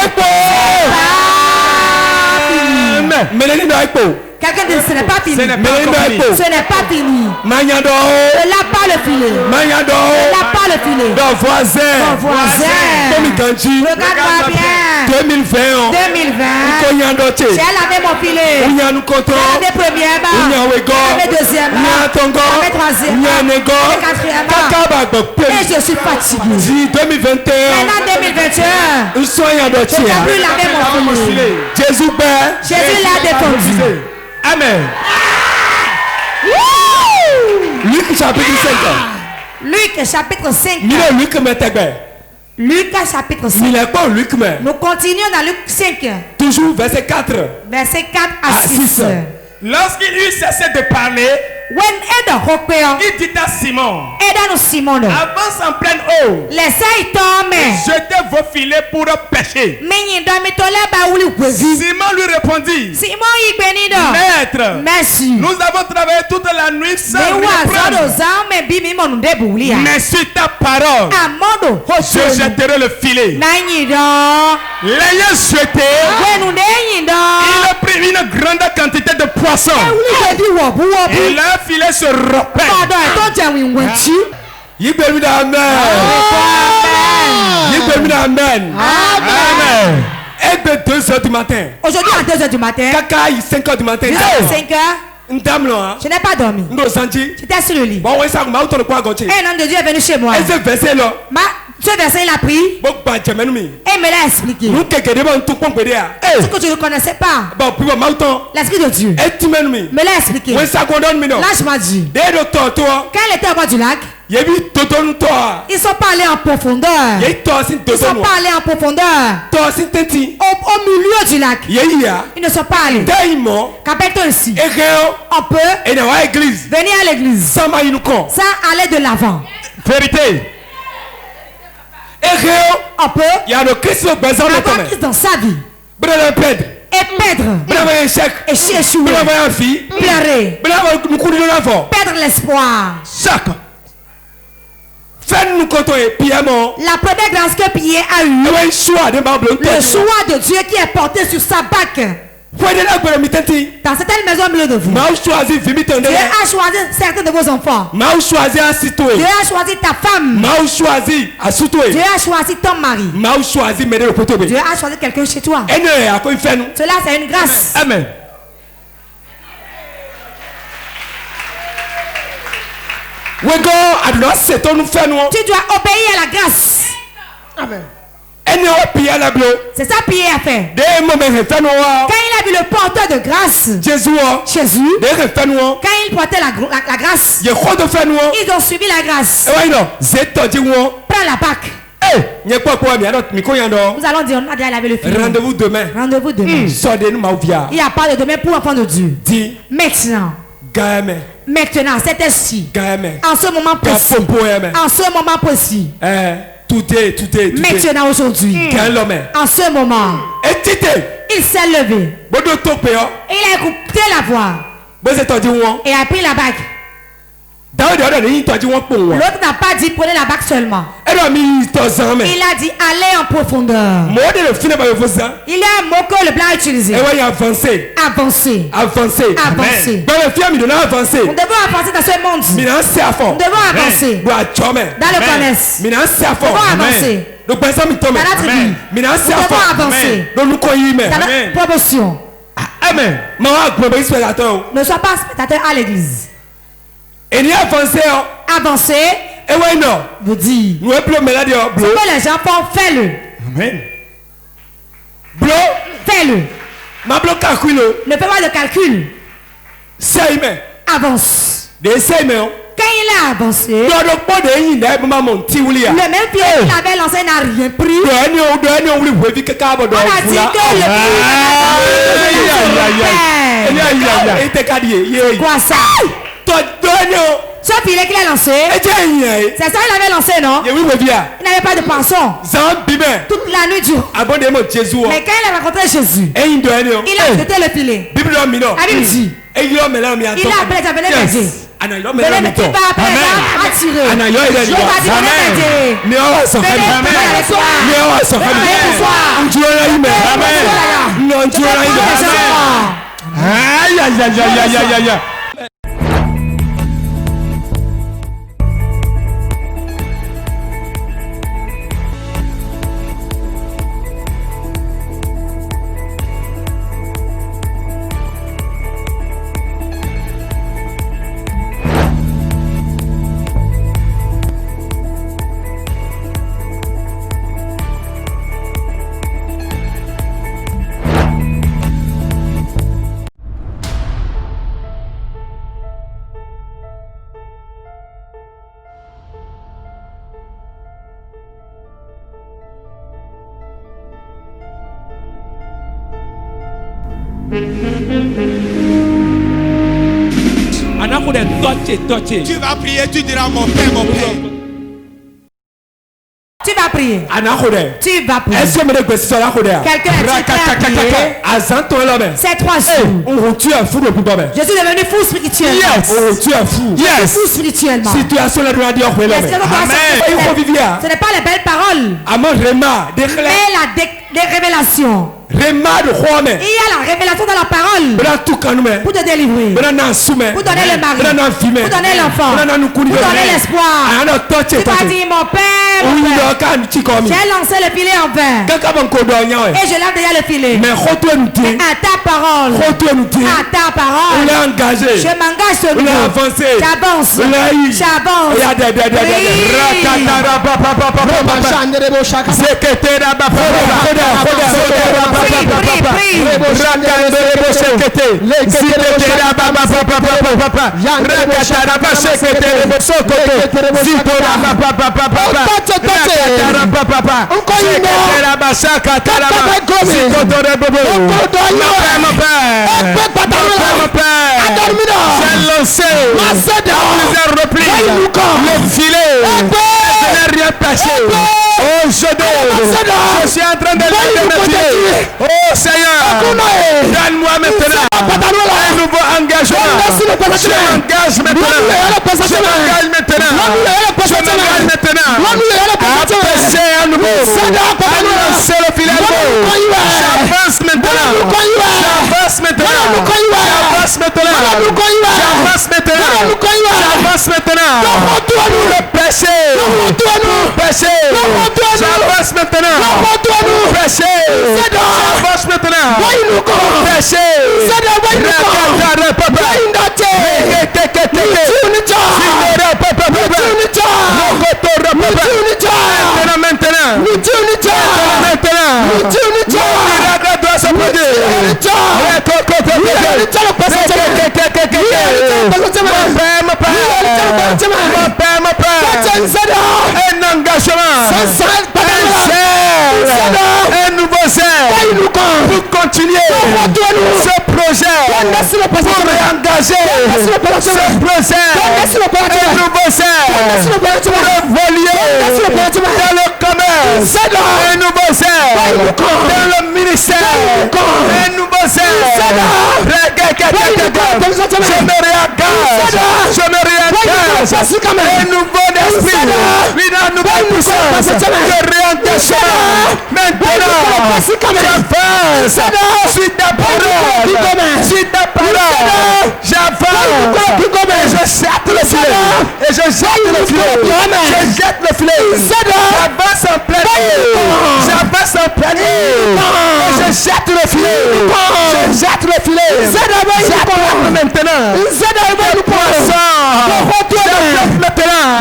B: Quelqu'un dit ce n'est pas fini. Ce n'est pas fini. Ne l'a pas le filet. Ne l'a pas le filet. Ton voisin. Regarde-moi bien. 2020. J'ai lavé mon filet. J'ai lavé premièrement. J'ai lavé deuxièmement. J'ai lavé troisièmement. J'ai lavé quatrièmement. Et je suis fatigué. 2021. Maintenant 2021. Je ne peux plus laver mon filet. Jésus l'a défendu. Amen. Luc chapitre 5. Luc chapitre 5. Nous continuons dans Luc 5. Toujours verset 4. Verset 4 à 6.
C: Lorsqu'il eut cessé de parler, il dit à Simon, avance en pleine eau, jetez vos filets pour pêcher. Simon lui répondit, Maître, nous avons travaillé toute la nuit sans rien prendre, mais sur ta parole, je jetterai le filet. L'ayant jeté, il a pris une grande quantité de poissons. Et leur filet se repère. Amen. Et de 2h du matin.
B: Aujourd'hui à 2h du matin.
C: Kaka 5h du matin.
B: 5h. Je n'ai pas dormi. J'étais sur le lit. Et un homme de Dieu est venu chez moi. Ce verset il a pris. Et me l'a expliqué. Ce que je ne connaissais pas. L'esprit de Dieu me l'a expliqué. Là je m'ai dit. Quand il était au bord du lac, ils sont pas allés en profondeur. Ils sont pas allés en profondeur. Au milieu du lac. Ils ne sont pas allés. Qu'appelle-t-on ici? On peut venir à l'église sans aller de l'avant. Vérité. On peut avoir Christ dans sa vie. Et perdre. Et échouer. Pleurer. Perdre l'espoir. La première grâce que Pierre a eue, le choix de Dieu qui est porté sur sa bac. Dans certaines maisons au milieu de vous, Dieu a choisi certains de vos enfants. Dieu a choisi ta femme. Dieu a choisi ton mari. Dieu a choisi quelqu'un chez toi. Cela c'est une grâce. Amen. Tu dois obéir à la grâce. Amen. C'est ça prier à faire. Quand il a vu le porteur de grâce, Jésus, quand il portait la grâce, ils ont suivi la grâce. Prends la Pâque. Nous allons dire, on a déjà lavé le filet.
D: Rendez-vous demain.
B: Rendez-vous demain. Il n'y a pas de demain pour enfants de Dieu. Maintenant, cet esprit, en ce moment précis, maintenant aujourd'hui, en ce moment, il s'est levé. Il a écouté la voix et a pris la bague. L'autre n'a pas dit prenez la bague seulement. Il a dit allez en profondeur. Il y a un mot que le blanc a utilisé. Avancer. Nous devons avancer dans ce monde. Nous devons avancer dans le connaissance. Nous devons avancer dans la tribu. Nous devons avancer dans notre promotion.
D: Amen.
B: Ne sois pas spectateur à l'église. Avancer. Vous dites. Ce que les gens font, fais-le.
D: Amen.
B: Fais-le. Ne fais pas de calcul. Avance. Quand il a avancé, le même pied qu'il avait lancé n'a rien pris. On a dit que le quoi ça? Ce filet qu'il a lancé, c'est ça qu'il avait lancé, non? Il n'avait pas de poisson. Toute la nuit du. Mais quand il a rencontré Jésus, il a jeté le filet. La Bible dit, il a appelé sa venez m'aider. Venez m'aider, tu vas appeler à tirer. Je vais dire venez m'aider.
D: Aïe, aïe, aïe, aïe, aïe, aïe.
E: Tu vas prier, tu diras mon Père, mon Père.
B: Tu vas prier. Tu vas prier. Quelqu'un a prié. C'est 3 jours. Je suis devenu fou spirituellement.
D: Yes.
B: Fou spirituellement. Ce n'est pas les belles paroles. Mais des révélations. Il y a la révélation dans la parole pour te délivrer, pour donner le mari, pour donner l'enfant, pour donner l'espoir. Tu vas dire mon Père, j'ai lancé le filet en verre et je lave déjà le filet. Mais à ta parole, je m'engage sur lui. J'avance.
D: Je suis en train de oh Seigneur, donne-moi maintenant un nouveau engagement. Je m'engage maintenant. Je m'engage maintenant. À passer à nouveau. À lancer le filet. J'avance maintenant. J'avance maintenant. J'avance maintenant. Le péché. J'avance maintenant. Péché. J'avance maintenant. Péché. Maintenant.
C: miracle doit se produire. Mon père, un engagement, un nouveau zèle pour continuer ce projet, pour réengager ce projet, un nouveau zèle pour évoluer dans le commerce, un nouveau zèle dans le ministère, un nouveau zèle. Je me réengage, un nouveau esprit, une nouvelle puissance de réengagement. Maintenant, j'avance, suis ta parole, j'avance, je jette le filet, je jette le filet, j'avance en plein air, j'avance en plein air, je jette le filet, j'apprends maintenant, le poisson, j'apprends maintenant,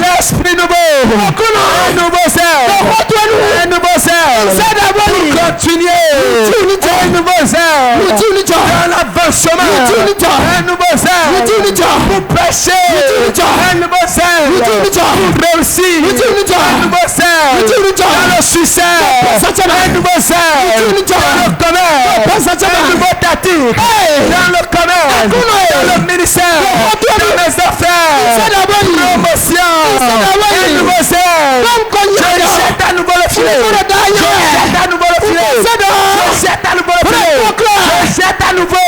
C: l'esprit nouveau, un nouveau zèle, un nouveau zèle, continuer, un nouveau zèle, dans l'avancement, un nouveau zèle, pour prêcher, un nouveau zèle, pour réussir, un nouveau zèle, dans le succès, un nouveau zèle, dans le commerce, un nouveau tactique, dans le commerce, dans le ministère, dans mes affaires, promotion, un nouveau zèle, je jette à nouveau le filet, je jette à nouveau le filet, je jette à nouveau le filet, je jette à nouveau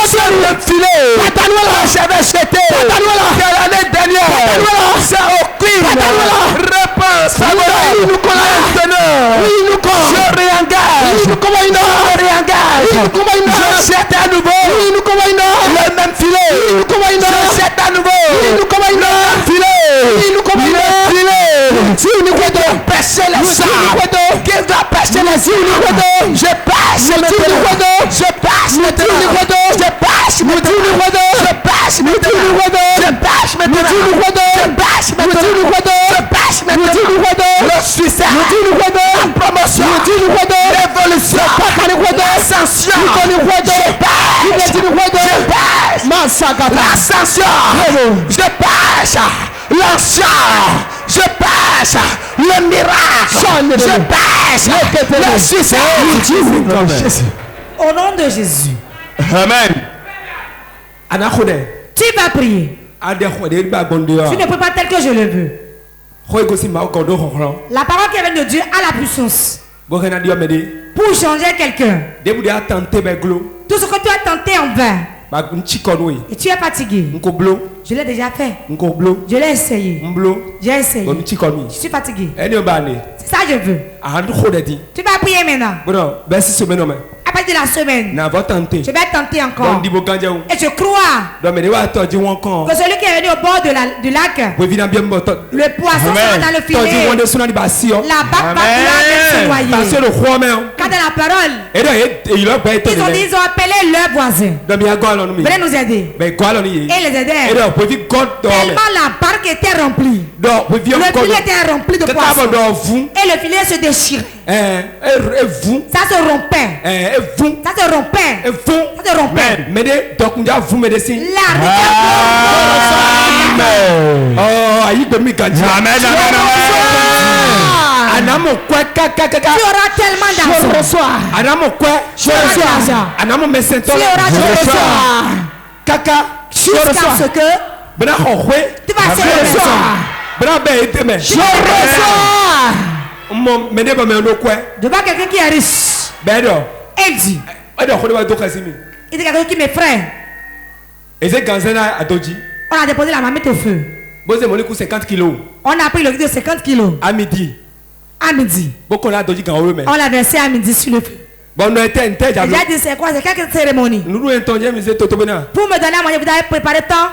C: sur le filet, j'avais jeté l'année dernière, sans aucune réponse favorable. Maintenant, je réengage, je jette à nouveau le même filet, je jette à nouveau le même filet, qui doit pêcher les arbres, qui doit pêcher les îles, je pêche maintenant, je pêche maintenant, je pêche maintenant, je pêche maintenant, je pêche maintenant, je pêche maintenant, le succès, la promotion, l'évolution, l'ascension, l'ascension, je pêche l'ancien, je pêche le miracle, je pêche le succès.
B: Au nom de Jésus.
C: Amen.
B: Tu vas prier. Tu ne peux pas tel que je le veux. La parole qui vient de Dieu a la puissance pour changer quelqu'un. Tout ce que tu as tenté en vain et tu es fatigué, je l'ai déjà fait, je l'ai essayé, j'ai essayé, je suis fatigué, c'est ça que je veux. Tu vas prier maintenant. À partir de la semaine, je vais tenter encore. Et je crois que celui qui est venu au bord du lac, le poisson sera dans le filet, la barque va se noyer. Quand dans la parole, ils ont appelé leurs voisins. Venez nous aider. Et les aider. Tellement la barque était remplie. Le filet était rempli de poissons. Et le filet se déchirait. Ça se rompait. Ça se rompait. Ça se rompait. Tu auras tellement d'argent. Jusqu'à ce que tu vas se je vois quelqu'un qui est riche. Elle dit, il dit quelqu'un qui m'est frère. On a déposé la marmite au feu. On a pris le litre de 50 kilos. À midi. On l'a versé à midi sur le feu. J'ai dit c'est quoi? C'est quelle cérémonie? Pour me donner à manger, vous avez préparé tant?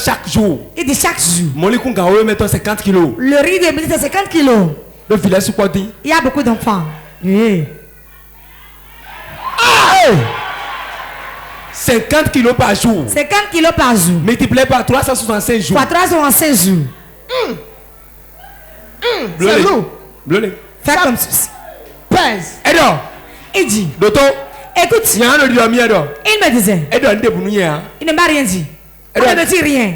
D: Chaque jour.
B: Il dit chaque jour.
D: Le 50 kilos.
B: Le riz de midi c'est 50 kilos. Il y a beaucoup d'enfants.
D: 50 kilos par jour.
B: 50 kilos par jour.
D: Multiplié par 365 jours.
B: Par 365 jours.
D: C'est lourd.
B: Fais comme ceci.
D: Pèse.
B: Il dit.
D: Doto.
B: Écoute. Il me disait. Il ne m'a rien dit. Il ne me dit rien.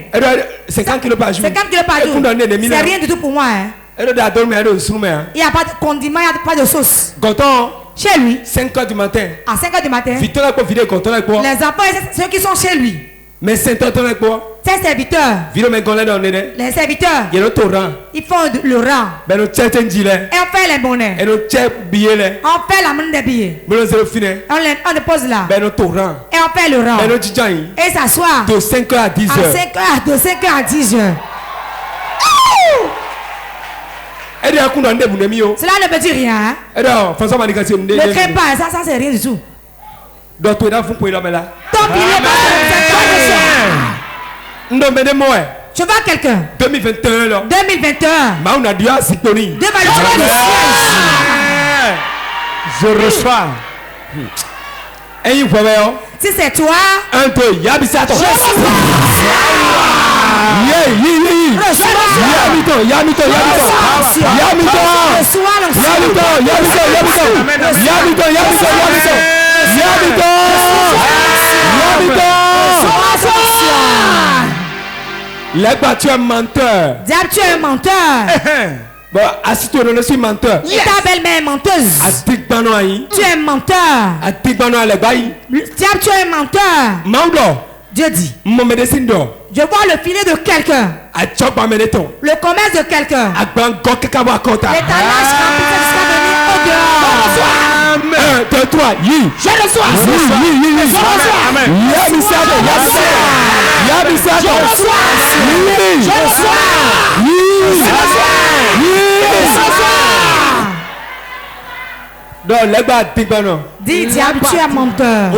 D: 50 kilos par jour.
B: 50 kilos par jour. C'est rien du tout pour moi. Il n'y a pas de condiment, il n'y a pas de sauce. Chez lui.
D: 5 h du matin.
B: À 5 h du matin.
D: Les
B: enfants, ceux qui sont chez lui.
D: Mais ses
B: serviteurs. Les serviteurs. Ils font le rang. Et on fait les bonnets. On fait la main des billets. On les pose là. Et on fait le rang. Et s'asseoir.
D: De 5 h à 10 h.
B: De 5 h à 10 h. Cela ne me dit rien. Hein? Ne crains pas, ça c'est rien du tout. Tant pis, je vois quelqu'un.
D: 2021.
B: 2021.
D: Je reçois.
B: Si c'est toi.
D: Un, deux, Yabisato. Là-bas, tu es un menteur.
B: Diable, tu es un menteur.
D: Bon, assis-toi, je suis menteur.
B: Ta belle-mère est menteuse. Tu es un menteur. Diable, tu es un menteur. Dieu dit. Je vois le filet de quelqu'un. Le commerce de quelqu'un. L'étalage rempli jusqu'à venir au dehors.
D: 1, 2, 3,
B: je reçois. Dis, diable, tu es menteur.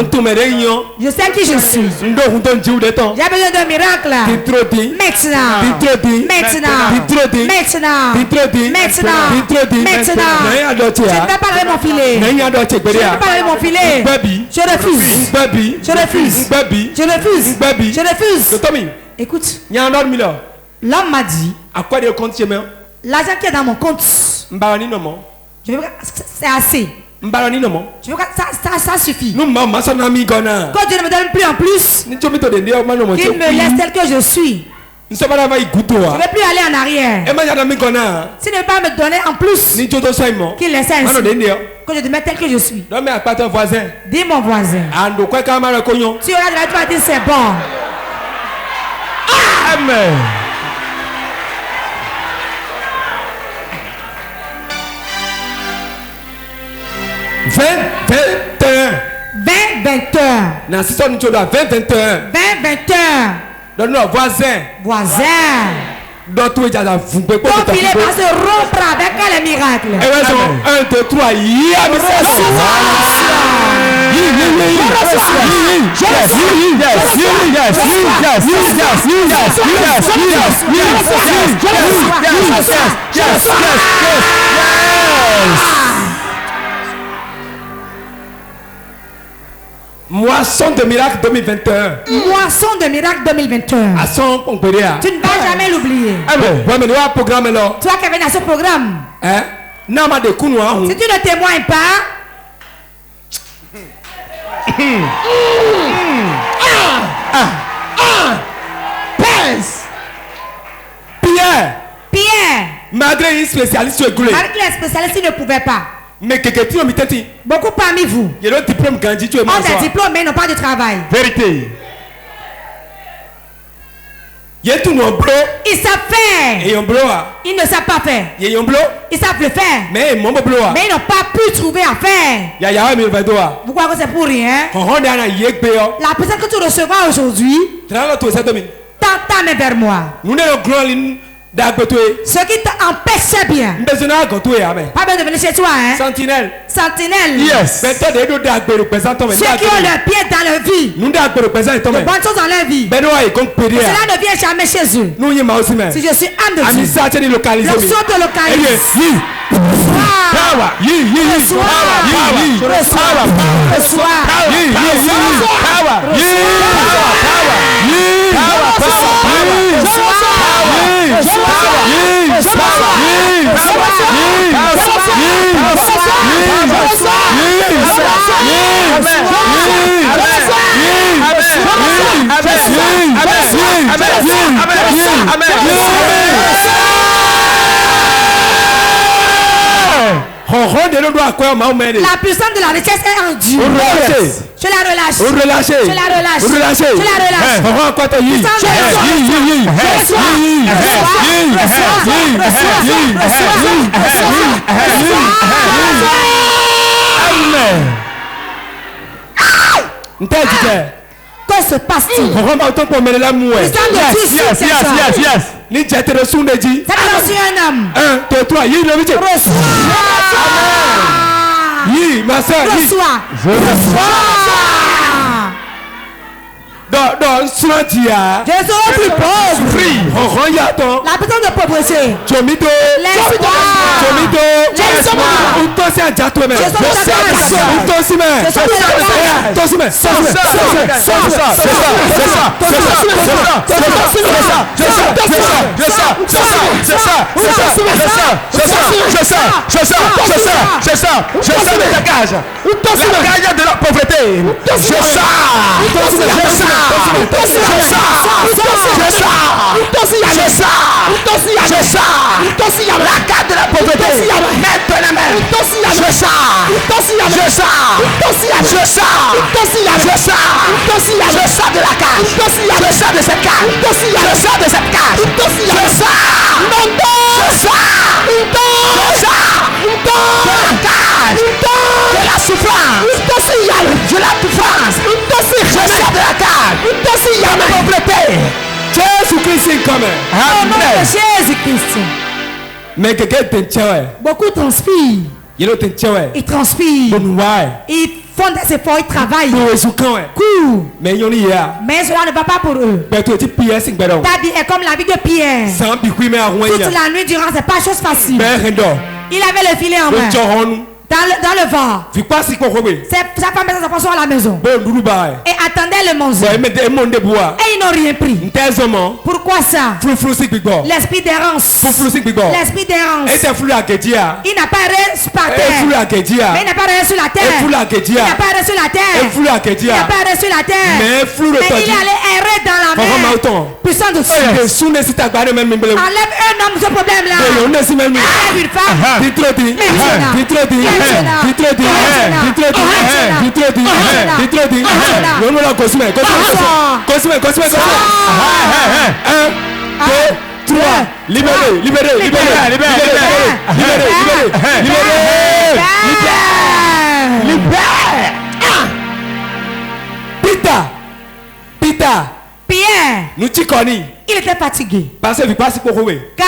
B: Je sais qui je suis. J'ai besoin d'un miracle. Maintenant. Je ne vais pas lever mon filet. Je ne vais pas lever mon filet. Je refuse. Écoute. L'homme m'a dit. L'argent qui est dans mon compte. C'est assez. Je veux que ça suffit. Quand Dieu ne me donne plus en plus, qu'il me laisse tel que je suis. Je ne vais plus aller en arrière. S'il ne veut pas me donner en plus, qu'il laisse ainsi. Que je te mette tel que je suis. Dis mon voisin. Tu auras de la tu vas dire c'est bon.
D: Amen.
B: Voisin. Ton filet va se rompre avec les miracles.
D: 1, 2, 3, Moisson de miracle 2021.
B: Moisson de miracle 2021. Tu ne vas jamais l'oublier. Toi qui es venu à ce programme. Si tu ne témoignes pas. Pierre.
D: Malgré une spécialiste,
B: les spécialistes ne pouvaient pas.
D: Mais
B: beaucoup parmi vous ont des diplômes mais n'ont pas de travail.
D: Vérité.
B: Ils savent faire. Ils ne savent pas faire. Ils savent le faire. Mais ils n'ont pas pu trouver à faire. Vous croyez que c'est pour rien? La personne que tu recevras aujourd'hui, tends ta main vers moi. Ce qui t'empêchait bien. Pas besoin de venir chez toi, hein.
D: Sentinelle.
B: Sentinelle.
C: Yes.
B: Ceux qui ont le pied dans leur vie. De bonnes choses dans leur vie. Cela ne vient jamais chez eux. Si je suis âme de Dieu, l'option te localise. Reçois. La puissance de la richesse est en Dieu. Je la relâche. Je la relâche. Je la relâche. Que se passe-t-il? C'est reçu un homme.
D: 1, 2, 3,
B: Reçois.
D: ma soeur.
B: Reçois.
D: Je serai plus pauvre.
B: La personne de pauvreté. L'espoir.
C: La carte de la pauvreté. Je sors de la cage. Je sors de cette cage. Je sors de cette cage. De la souffrance. De la souffrance. Je sors de la cage. De la pauvreté.
D: Jésus-Christ est commun.
B: Amen. Jésus-Christ.
D: Mais quelqu'un
B: beaucoup transpirent. Ils transpirent. Ils font des efforts, ils travaillent. Cours. Mais cela ne va pas pour eux. Ta vie est comme la vie de Pierre. Toute la nuit durant, c'est pas chose facile. Il avait le filet en main. Dans le vent. Sa femme et ses enfants sont à la maison. Et attendaient le manger. Et ils n'ont rien pris. Pourquoi ça? L'esprit d'errance. L'esprit d'errance. Il n'a pas reçu par terre. Mais il n'a pas reçu la terre. Il n'a pas reçu la terre. Il n'a pas reçu la terre. Mais il allait errer dans la mer. Puissant de Dieu. Enlève un homme ce problème-là. Enlève une femme. Pierre, il était fatigué. Car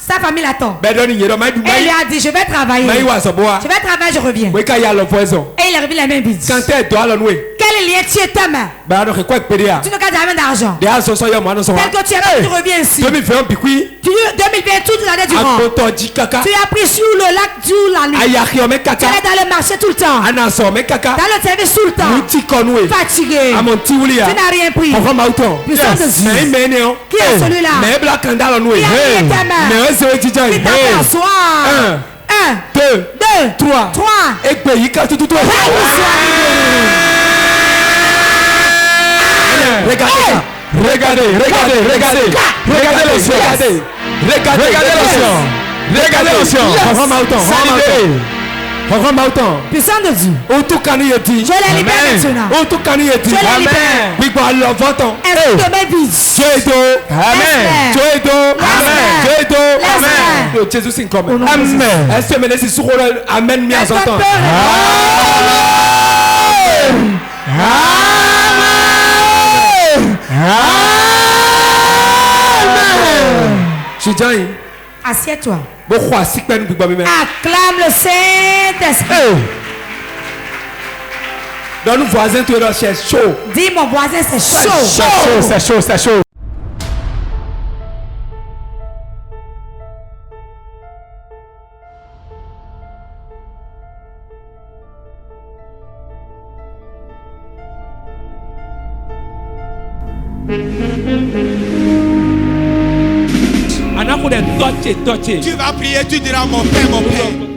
B: sa famille l'attend. Et il lui a dit, je vais travailler. Je reviens. Et il est revenu les mains vides. Quel lien tu es ta main? Tu n'as qu'à jamais d'argent. Tel que tu as pris, tu reviens ici. 2020, toute l'année durant. Tu as pris sur le lac jour la nuit. Tu allais dans le marché tout le temps. Dans le service tout le temps. Fatigué. Tu n'as rien pris. Puissance de Dieu. Qui est celui-là? Qui a pris ta main? Qui t'aperçoit? 1, 2, 3.
D: Regardez l'onction.
B: Puissant de Dieu. Je les libère maintenant. Je les libère. Esprit de mes vies.
D: Jésus c'est commun. Est-ce que amen mi à son temps?
B: Assieds-toi. Acclame le Saint-Esprit.
D: Dans nos voisins, tu es chaud.
B: Dis mon voisin, c'est chaud.
C: C'est chaud, c'est chaud.
E: Tu vas prier, tu diras mon Père, mon Père.